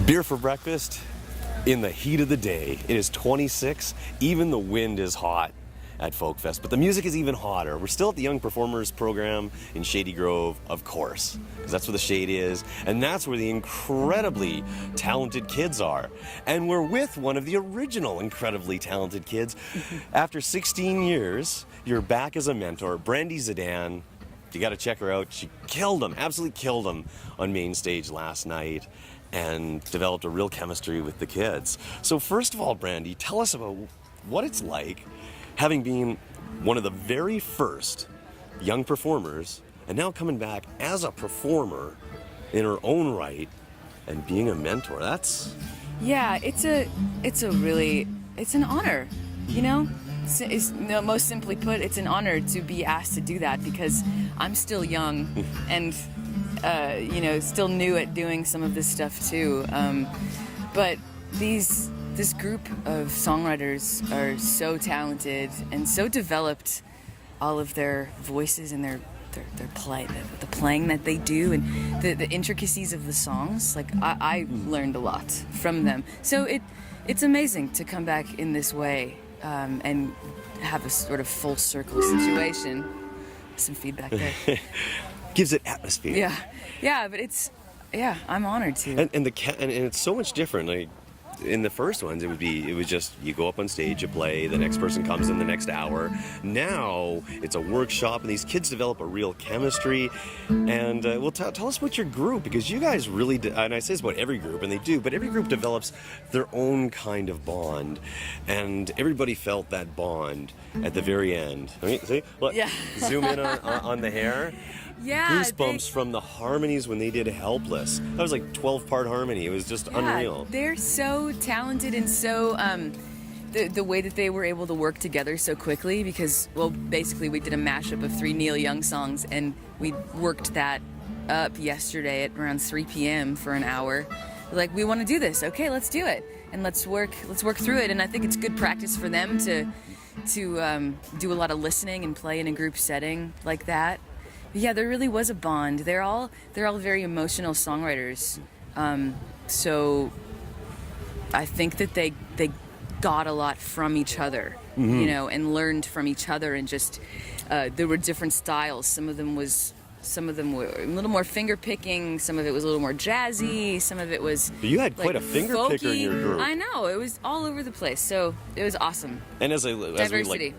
Beer for breakfast in the heat of the day. It is 26. Even the wind is hot at Folk Fest, but the music is even hotter. We're still at the Young Performers program in Shady Grove, of course, because that's where the shade is, and that's where the incredibly talented kids are. And we're with one of the original incredibly talented kids. After 16 years, you're back as a mentor. Brandy Zdan, you got to check her out. She killed him, absolutely killed him on main stage last night, and developed a real chemistry with the kids. So first of all, Brandy, tell us about what it's like having been one of the very first young performers and now coming back as a performer in her own right and being a mentor. That's... Yeah, it's an honor, you know? Most simply put, it's an honor to be asked to do that because I'm still young and still new at doing some of this stuff too. But this group of songwriters are so talented and so developed, all of their voices and their play, the playing that they do and the intricacies of the songs. Like I learned a lot from them. So it's amazing to come back in this way and have a sort of full circle situation. Some feedback there. Gives it atmosphere. Yeah, but I'm honored to. And it's so much different. Like in the first ones, it was just you go up on stage, you play, the next person comes in the next hour. Now it's a workshop, and these kids develop a real chemistry. And tell us about your group, because you guys really and I say this about every group, and they do, but every group develops their own kind of bond, and everybody felt that bond at the very end. I mean, see, look, yeah. Zoom in on the hair. Yeah, Goosebumps from the harmonies when they did Helpless. That was like 12-part harmony. It was just unreal. They're so talented and so the way that they were able to work together so quickly because, well, basically we did a mashup of 3 Neil Young songs and we worked that up yesterday at around 3 p.m. for an hour. We're like, we want to do this. Okay, let's do it. And let's work through it. And I think it's good practice for them to do a lot of listening and play in a group setting like that. Yeah, there really was a bond. They're all very emotional songwriters. So I think that they got a lot from each other, and learned from each other, and just there were different styles. Some of them were a little more finger picking, some of it was a little more jazzy, some of it was You had quite a finger folky. picker in your group. I know, it was all over the place. So it was awesome. And Diversity.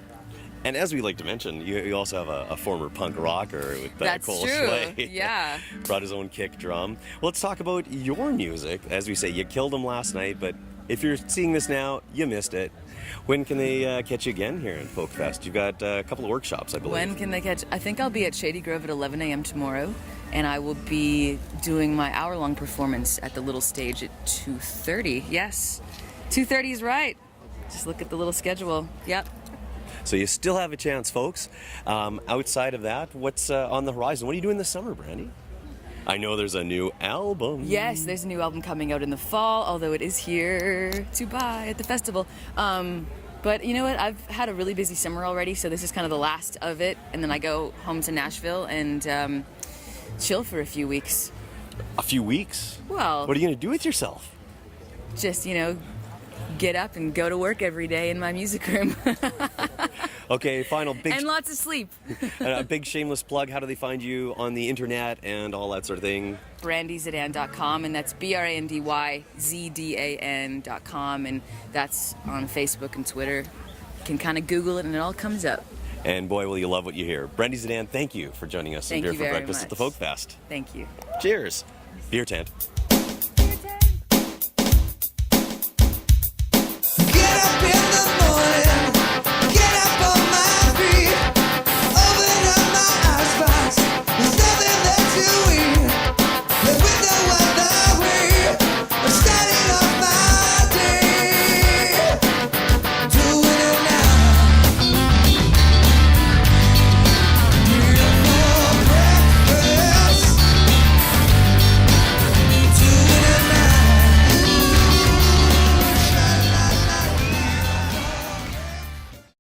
As we like to mention, you also have a former punk rocker with That's Cole true. Schley. Yeah. Brought his own kick drum. Well, let's talk about your music. As we say, you killed him last night, but if you're seeing this now, you missed it. When can they catch you again here in Folk Fest? You've got a couple of workshops, I believe. When can they catch? I think I'll be at Shady Grove at 11 a.m. tomorrow, and I will be doing my hour-long performance at the little stage at 2:30. Yes, 2:30 is right. Just look at the little schedule. Yep. So you still have a chance, folks. Outside of that, what's on the horizon? What are you doing this summer, Brandy? I know there's a new album. Yes, there's a new album coming out in the fall, although it is here to buy at the festival. But you know what? I've had a really busy summer already, so this is kind of the last of it. And then I go home to Nashville and chill for a few weeks. A few weeks? Well... What are you going to do with yourself? Just, get up and go to work every day in my music room. Okay, final big... And lots of sleep. A big shameless plug. How do they find you on the internet and all that sort of thing? BrandyZdan.com, and that's BrandyZdan.com, and that's on Facebook and Twitter. You can kind of Google it and it all comes up. And boy, will you love what you hear. Brandy Zdan, thank you for joining us in Thank Beer you for very Breakfast much. at the Folk Fest. Thank you. Cheers. Beer tent.